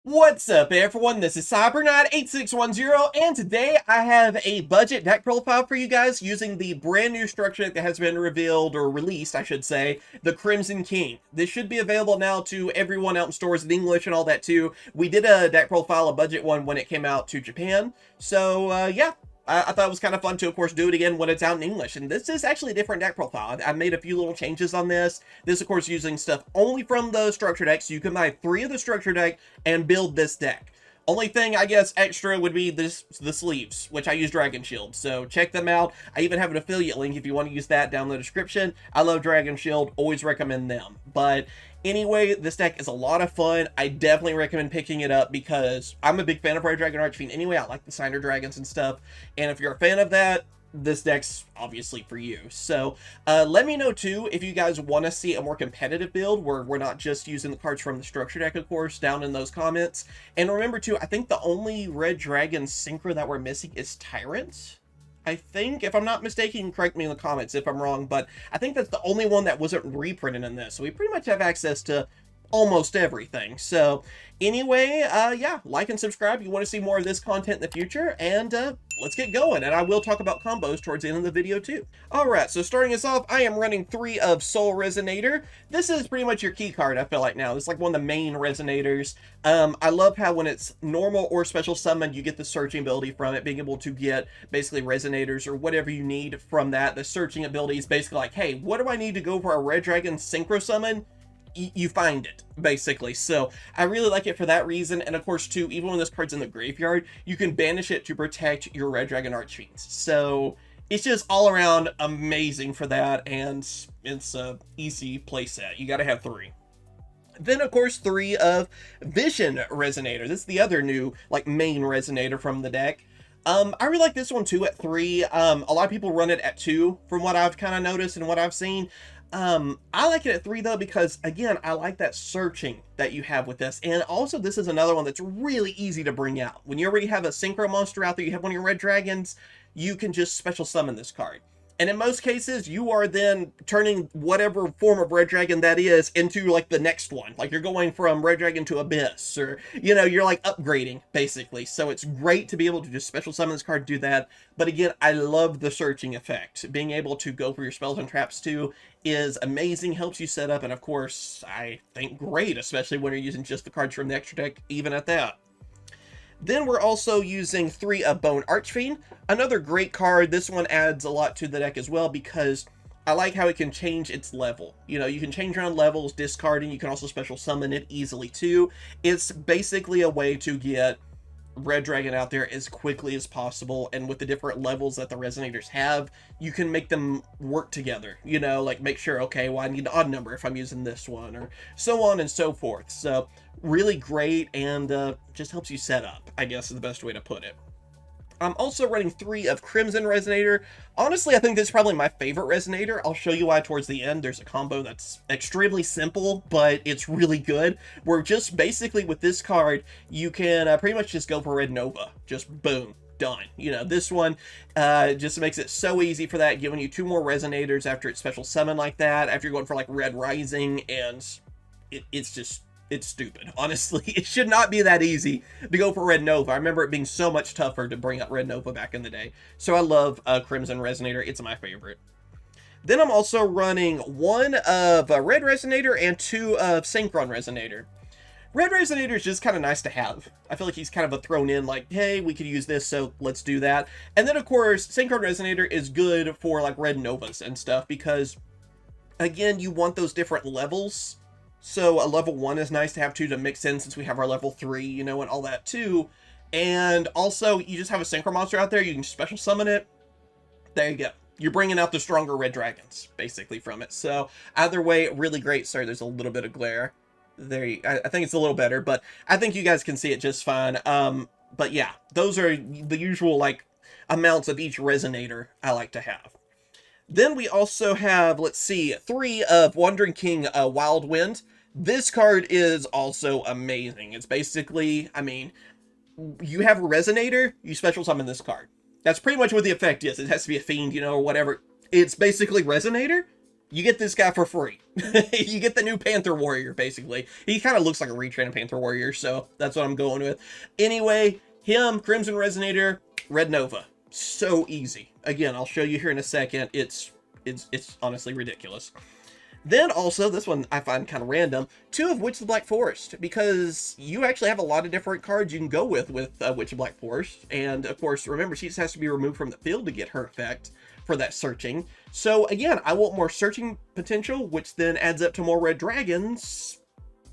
What's up, everyone? This is CyberKnight 8610, and today I have a budget deck profile for you guys using the brand new structure that has been revealed, or released, I should say, the Crimson King. This should be available now to everyone out in stores in English and all that too. We did a deck profile, a budget one, when it came out to Japan, so yeah. I thought it was kind of fun to, of course, do it again when it's out in English. And this is actually a different deck profile. I made a few little changes on this. This, of course, using stuff only from the structure deck. So you can buy 3 of the structure deck and build this deck. Only thing, I guess, extra would be the sleeves, which I use Dragon Shield. So check them out. I even have an affiliate link if you want to use that down in the description. I love Dragon Shield. Always recommend them. But anyway, this deck is a lot of fun. I definitely recommend picking it up because I'm a big fan of Dragon Archfiend anyway. I like the Signer Dragons and stuff. And if you're a fan of that, this deck's obviously for you. So let me know too if you guys want to see a more competitive build where we're not just using the cards from the structure deck, of course, down in those comments. And remember too, I think the only red dragon synchro that we're missing is Tyrant. I think, if I'm not mistaken, correct me in the comments if I'm wrong, but I think that's the only one that wasn't reprinted in this. So we pretty much have access to almost everything. So anyway, yeah, like and subscribe if you want to see more of this content in the future, and let's get going. And I will talk about combos towards the end of the video too. Alright, so starting us off, I am running 3 of Soul Resonator. This is pretty much your key card, I feel like now. It's like one of the main resonators. I love how when it's normal or special summon, you get the searching ability from it, being able to get basically resonators or whatever you need from that. The searching ability is basically like, hey, what do I need to go for a red dragon synchro summon? You find it, basically. So I really like it for that reason. And of course too, even when this card's in the graveyard, you can banish it to protect your red dragon archfiends. So it's just all around amazing for that, and it's a easy playset. You gotta have 3. Then, of course, 3 of Vision Resonator. This is the other new, like, main resonator from the deck. I really like this one too at 3. A lot of people run it at 2 from what I've kind of noticed and what I've seen. I like it at 3 though because, again, I like that searching that you have with this. And also, this is another one that's really easy to bring out. When you already have a synchro monster out there, you have one of your red dragons, you can just special summon this card. And in most cases, you are then turning whatever form of red dragon that is into like the next one. Like you're going from red dragon to abyss, or, you know, you're like upgrading basically. So it's great to be able to just special summon this card, do that. But again, I love the searching effect. Being able to go for your spells and traps too is amazing, helps you set up, and of course, I think great, especially when you're using just the cards from the extra deck, even at that. Then we're also using 3 of Bone Archfiend. Another great card. This one adds a lot to the deck as well because I like how it can change its level. You know, you can change around levels, discarding. You can also special summon it easily too. It's basically a way to get red dragon out there as quickly as possible, and with the different levels that the resonators have, you can make them work together, you know, like make sure, okay, well, I need an odd number if I'm using this one, or so on and so forth. So really great, and just helps you set up, I guess is the best way to put it. I'm also running 3 of Crimson Resonator. Honestly, I think this is probably my favorite Resonator. I'll show you why towards the end. There's a combo that's extremely simple, but it's really good. Where just basically with this card, you can pretty much just go for Red Nova. Just boom, done. You know, this one just makes it so easy for that, giving you 2 more Resonators after it's special summon like that, after you're going for like Red Rising, and it's stupid, honestly. It should not be that easy to go for Red Nova. I remember it being so much tougher to bring up Red Nova back in the day. So I love Crimson Resonator. It's my favorite. Then I'm also running 1 of Red Resonator and 2 of Synchron Resonator. Red Resonator is just kind of nice to have. I feel like he's kind of a thrown in, like, hey, we could use this, so let's do that. And then, of course, Synchron Resonator is good for, like, Red Novas and stuff because, again, you want those different levels. So a level 1 is nice to have too, to mix in since we have our level 3, you know, and all that too. And also, you just have a synchro monster out there, you can special summon it. There you go. You're bringing out the stronger red dragons, basically, from it. So either way, really great. Sorry, there's a little bit of glare. I think it's a little better, but I think you guys can see it just fine. But yeah, those are the usual, like, amounts of each resonator I like to have. Then we also have, let's see, 3 of Wandering King Wild Wind. This card is also amazing. It's basically, I mean, you have a Resonator, you special summon this card. That's pretty much what the effect is. It has to be a fiend, you know, or whatever. It's basically Resonator, you get this guy for free. You get the new Panther Warrior, basically. He kind of looks like a retrained Panther Warrior, so that's what I'm going with. Anyway, him, Crimson Resonator, Red Nova. So easy. Again, I'll show you here in a second. It's honestly ridiculous. Then also, this one I find kind of random, 2 of Witch of the Black Forest, because you actually have a lot of different cards you can go with Witch of Black Forest. And of course, remember, she just has to be removed from the field to get her effect for that searching. So again, I want more searching potential, which then adds up to more red dragons.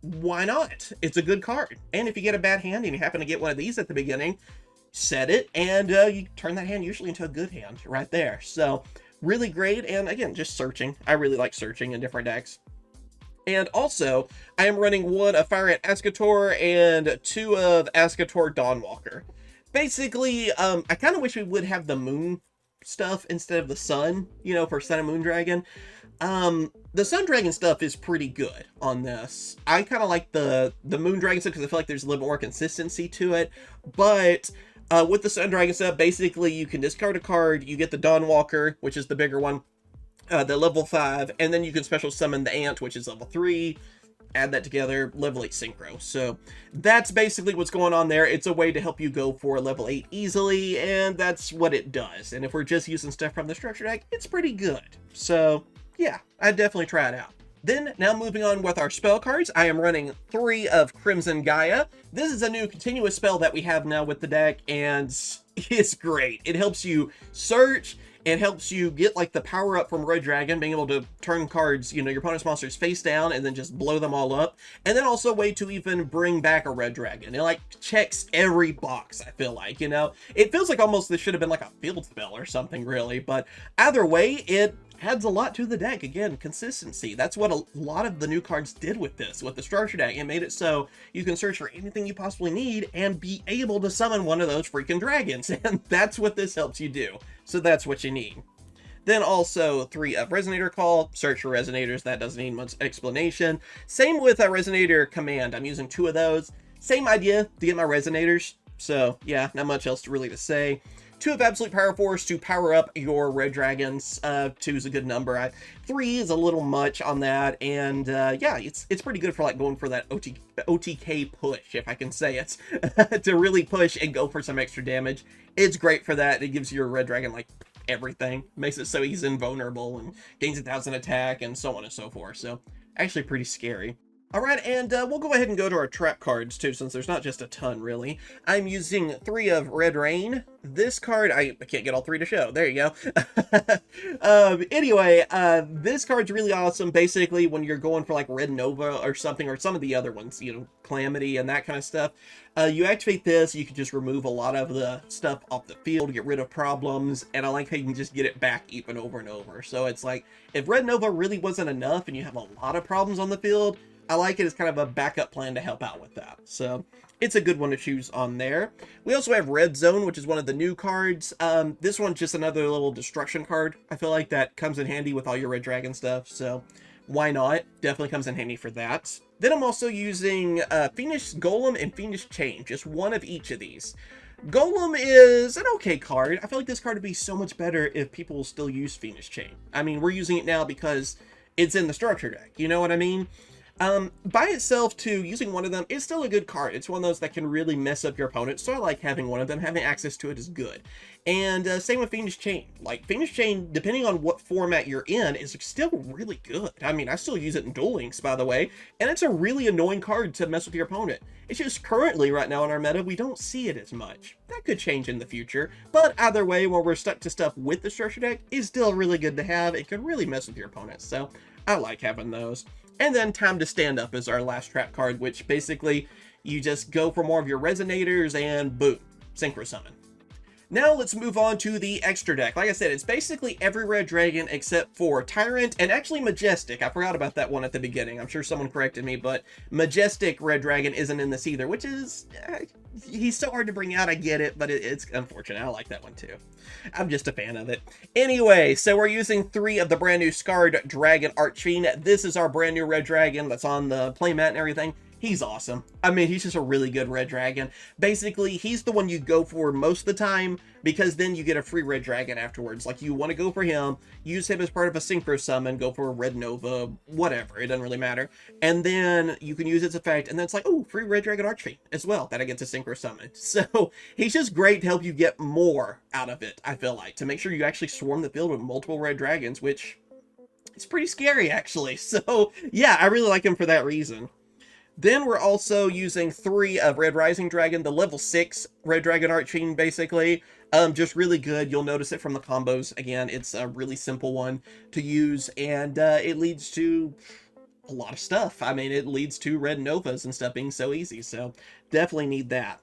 Why not? It's a good card. And if you get a bad hand and you happen to get one of these at the beginning, set it, and you turn that hand usually into a good hand right there. So really great, and again, just searching. I really like searching in different decks. And also, I am running 1 of Fire Ant Escator and 2 of Escator Dawnwalker. Basically, I kind of wish we would have the moon stuff instead of the sun, you know, for Sun and Moon Dragon. The Sun Dragon stuff is pretty good on this. I kind of like the Moon Dragon stuff because I feel like there's a little bit more consistency to it, but with the Sun Dragon stuff, basically you can discard a card, you get the Dawnwalker, which is the bigger one, the level 5, and then you can special summon the Ant, which is level 3, add that together, level 8 synchro. So that's basically what's going on there. It's a way to help you go for level 8 easily, and that's what it does. And if we're just using stuff from the structure deck, it's pretty good. So yeah, I'd definitely try it out. Then, now moving on with our spell cards, I am running 3 of Crimson Gaia. This is a new continuous spell that we have now with the deck, and it's great. It helps you search, it helps you get like the power up from Red Dragon, being able to turn cards, you know, your opponent's monsters face down and then just blow them all up. And then also a way to even bring back a Red Dragon. It like checks every box, I feel like, you know. It feels like almost this should have been like a field spell or something, really. But either way, it adds a lot to the deck. Again, consistency. That's what a lot of the new cards did with this, with the structure deck. It made it so you can search for anything you possibly need and be able to summon one of those freaking dragons. And that's what this helps you do. So that's what you need. Then also 3 of Resonator Call, search for Resonators, that doesn't need much explanation. Same with a Resonator Command, I'm using 2 of those. Same idea to get my Resonators, so yeah, not much else really to say. 2 of Absolute Power Force to power up your Red Dragons. 2 is a good number. 3 is a little much on that, and yeah, it's pretty good for like going for that OTK push, if I can say it, to really push and go for some extra damage. It's great for that. It gives your Red Dragon like everything, makes it so he's invulnerable and gains 1,000 attack and so on and so forth. So actually pretty scary. Alright, and we'll go ahead and go to our trap cards too, since there's not just a ton, really. I'm using 3 of Red Rain. This card, I can't get all 3 to show. There you go. Anyway, this card's really awesome. Basically, when you're going for like Red Nova or something, or some of the other ones, you know, Calamity and that kind of stuff, you activate this, you can just remove a lot of the stuff off the field, get rid of problems, and I like how you can just get it back even over and over. So it's like, if Red Nova really wasn't enough and you have a lot of problems on the field, I like it as kind of a backup plan to help out with that. So it's a good one to choose on there. We also have Red Zone, which is one of the new cards. This one's just another little destruction card. I feel like that comes in handy with all your Red Dragon stuff. So why not? Definitely comes in handy for that. Then I'm also using Fiendish Golem and Fiendish Chain. Just one of each of these. Golem is an okay card. I feel like this card would be so much better if people will still use Fiendish Chain. I mean, we're using it now because it's in the structure deck. You know what I mean? By itself, too, using one of them is still a good card. It's one of those that can really mess up your opponent, so I like having one of them. Having access to it is good. And same with Fiendish Chain. Like, Fiendish Chain, depending on what format you're in, is still really good. I mean, I still use it in Duel Links, by the way, and it's a really annoying card to mess with your opponent. It's just currently, right now in our meta, we don't see it as much. That could change in the future, but either way, when we're stuck to stuff with the structure deck, is still really good to have. It can really mess with your opponent, so I like having those. And then Time to Stand Up is our last trap card, which basically you just go for more of your Resonators and boom, Synchro Summon. Now let's move on to the extra deck. Like I said, it's basically every Red Dragon except for Tyrant and actually Majestic. I forgot about that one at the beginning. I'm sure someone corrected me, but Majestic Red Dragon isn't in this either, which is, he's so hard to bring out, I get it, but it's unfortunate. I like that one too. I'm just a fan of it. Anyway, so we're using 3 of the brand new Scarred Dragon Archfiend. This is our brand new Red Dragon that's on the playmat and everything. He's awesome. I mean, he's just a really good red dragon. Basically, he's the one you go for most of the time, because then you get a free red dragon afterwards. Like, you want to go for him, use him as part of a synchro summon, go for a red nova, whatever, it doesn't really matter. And then you can use its effect, and then it's like, oh, free red dragon archfiend as well that I get to synchro summon. So he's just great to help you get more out of it, I feel like, to make sure you actually swarm the field with multiple red dragons, which is pretty scary, actually. So yeah, I really like him for that reason. Then we're also using 3 of Red Rising Dragon, the level 6 Red Dragon Archfiend, basically. Just really good. You'll notice it from the combos. Again, it's a really simple one to use, and it leads to a lot of stuff. I mean, it leads to Red Novas and stuff being so easy, so definitely need that.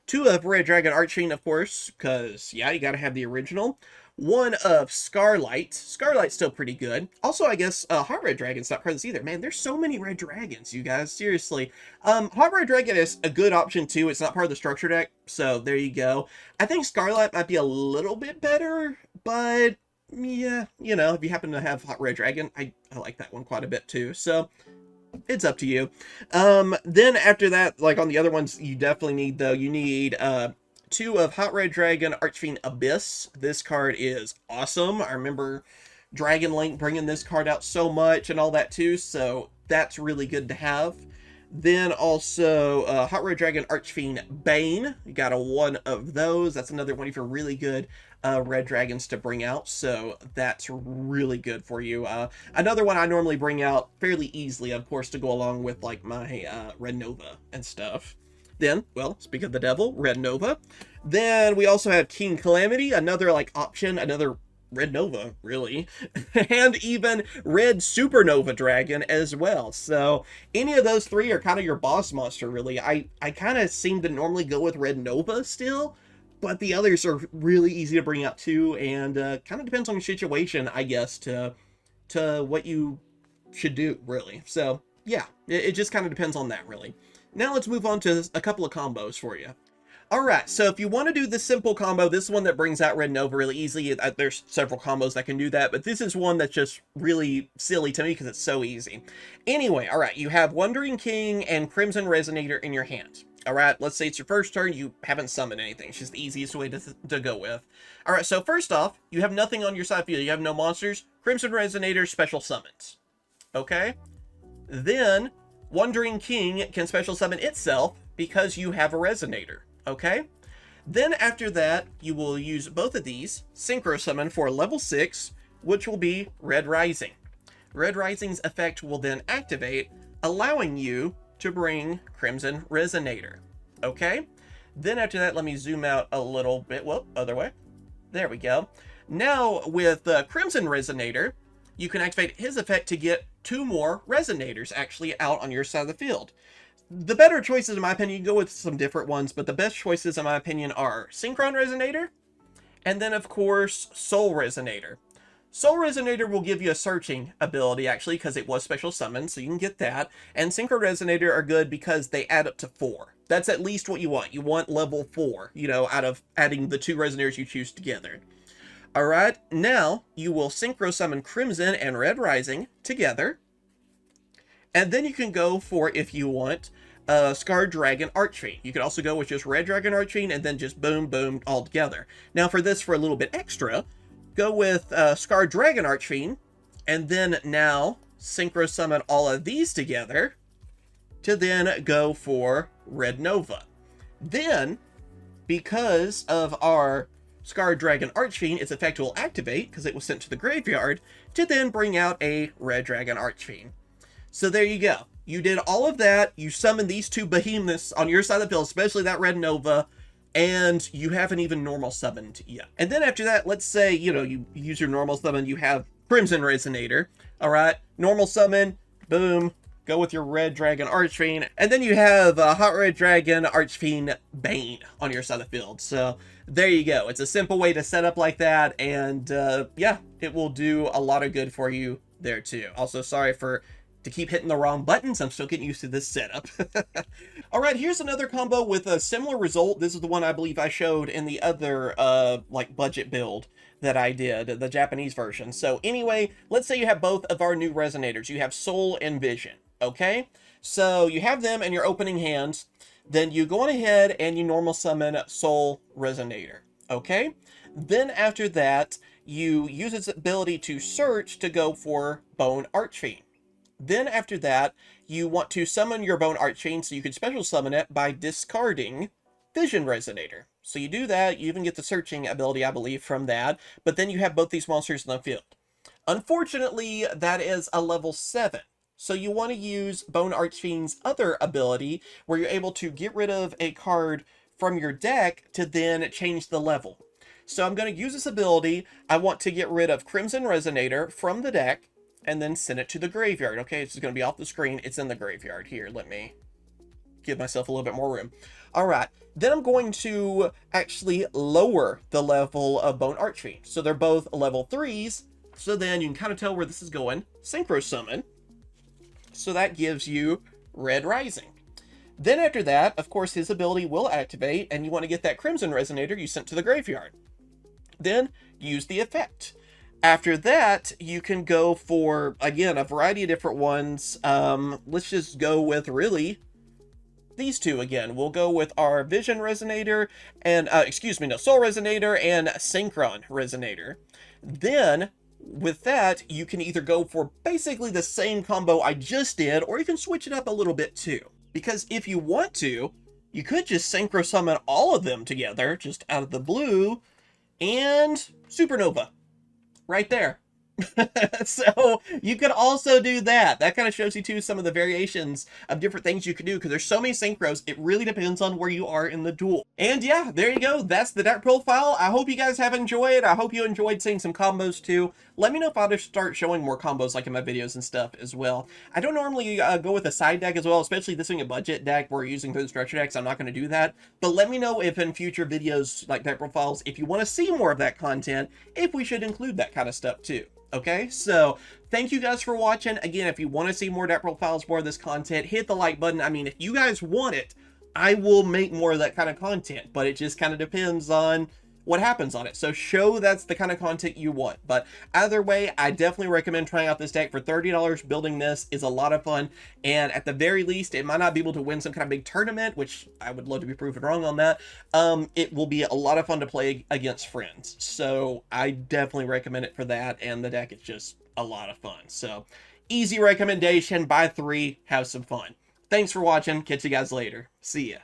2 of Red Dragon Archfiend, of course, because, yeah, you gotta have the original. 1 of Scarlight. Scarlight's still pretty good. Also, I guess, Hot Red Dragon's not part of this either. Man, there's so many red dragons, you guys. Seriously. Hot Red Dragon is a good option, too. It's not part of the structure deck, so there you go. I think Scarlight might be a little bit better, but, yeah, you know, if you happen to have Hot Red Dragon, I like that one quite a bit, too. So it's up to you. Then after that, like on the other ones, you definitely need, though, you need, 2 of Hot Red Dragon Archfiend Abyss. This card is awesome. I remember Dragon Link bringing this card out so much and all that too, so that's really good to have. Then also Hot Red Dragon Archfiend Bane. You got 1 of those. That's another one of your really good red dragons to bring out, so that's really good for you. Another one I normally bring out fairly easily, of course, to go along with like my Red Nova and stuff. Then, well, speak of the devil, Red Nova. Then we also have King Calamity, another like option, another Red Nova, really. And even Red Supernova Dragon as well. So any of those 3 are kind of your boss monster, really. I kind of seem to normally go with Red Nova still, but the others are really easy to bring out too, and kind of depends on your situation, I guess, to what you should do, really. So yeah, it just kind of depends on that, really. Now let's move on to a couple of combos for you. Alright, so if you want to do the simple combo, this is one that brings out Red Nova really easily. There's several combos that can do that, but this is one that's just really silly to me because it's so easy. Anyway, alright, you have Wandering King and Crimson Resonator in your hand. Alright, let's say it's your first turn, you haven't summoned anything. It's just the easiest way to go with. Alright, so first off, you have nothing on your side field. You have no monsters. Crimson Resonator special summons. Okay? Then Wandering King can special summon itself because you have a Resonator, okay? Then after that, you will use both of these, Synchro Summon for level 6, which will be Red Rising. Red Rising's effect will then activate, allowing you to bring Crimson Resonator, okay? Then after that, let me zoom out a little bit. Whoop, other way. There we go. Now, with Crimson Resonator, you can activate his effect to get 2 more Resonators actually out on your side of the field. The better choices, in my opinion, you can go with some different ones, but the best choices, in my opinion, are Synchron Resonator, and then, of course, Soul Resonator. Soul Resonator will give you a searching ability, actually, because it was special summoned, so you can get that. And Synchro Resonator are good because they add up to 4. That's at least what you want. You want level 4, you know, out of adding the 2 Resonators you choose together. Alright, now you will Synchro Summon Crimson and Red Rising together. And then you can go for, if you want, Scarred Dragon Archfiend. You can also go with just Red Dragon Archfiend and then just boom, boom, all together. Now for this, for a little bit extra, go with Scarred Dragon Archfiend, and then now Synchro Summon all of these together to then go for Red Nova. Then, because of our Scarred Dragon Archfiend, its effect will activate, because it was sent to the graveyard, to then bring out a Red Dragon Archfiend. So there you go. You did all of that, you summoned these 2 behemoths on your side of the field, especially that Red Nova, and you haven't even normal summoned yet. And then after that, let's say, you know, you use your normal summon, you have Crimson Resonator, alright? Normal summon, boom, go with your Red Dragon Archfiend, and then you have Hot Red Dragon Archfiend Bane on your side of the field. So there you go. It's a simple way to set up like that, and yeah, it will do a lot of good for you there too. Also, sorry to keep hitting the wrong buttons. I'm still getting used to this setup. Alright, here's another combo with a similar result. This is the one I believe I showed in the other like budget build that I did, the Japanese version. So anyway, let's say you have both of our new Resonators. You have Soul and Vision. Okay, so you have them in your opening hand. Then you go on ahead and you normal summon Soul Resonator. Okay, then after that, you use its ability to search to go for Bone Archfiend. Then after that, you want to summon your Bone Archfiend so you can special summon it by discarding Vision Resonator. So you do that, you even get the searching ability, I believe, from that, but then you have both these monsters in the field. Unfortunately, that is a level 7. So you want to use Bone Archfiend's other ability, where you're able to get rid of a card from your deck to then change the level. So I'm going to use this ability. I want to get rid of Crimson Resonator from the deck, and then send it to the graveyard. Okay, it's going to be off the screen. It's in the graveyard. Here, let me give myself a little bit more room. All right, then I'm going to actually lower the level of Bone Archfiend. So they're both level 3s. So then you can kind of tell where this is going. Synchro Summon. So that gives you Red Rising. Then after that, of course, his ability will activate, and you want to get that Crimson Resonator you sent to the graveyard. Then use the effect. After that, you can go for, again, a variety of different ones. Let's just go with, really, these two again. We'll go with our Vision Resonator and, Soul Resonator and Synchron Resonator. Then, with that, you can either go for basically the same combo I just did, or you can switch it up a little bit too. Because if you want to, you could just Synchro Summon all of them together, just out of the blue, and Supernova. Right there. So you could also do that. That kind of shows you too some of the variations of different things you can do, because there's so many synchros. It really depends on where you are in the duel. And yeah, there you go. That's the deck profile. I hope you guys have enjoyed. I hope you enjoyed seeing some combos too. Let me know if I'll just start showing more combos like in my videos and stuff as well. I don't normally go with a side deck as well, especially this being a budget deck where we're using those structure decks. I'm not going to do that. But let me know if in future videos like deck profiles, if you want to see more of that content, if we should include that kind of stuff too. Okay, so thank you guys for watching. Again, if you want to see more deck profiles, more of this content, hit the like button. I mean, if you guys want it, I will make more of that kind of content, but it just kind of depends on what happens on it. So show that's the kind of content you want. But either way, I definitely recommend trying out this deck. For $30, building this is a lot of fun. And at the very least, it might not be able to win some kind of big tournament, which I would love to be proven wrong on that. It will be a lot of fun to play against friends. So I definitely recommend it for that. And the deck is just a lot of fun. So easy recommendation. Buy 3, have some fun. Thanks for watching. Catch you guys later. See ya.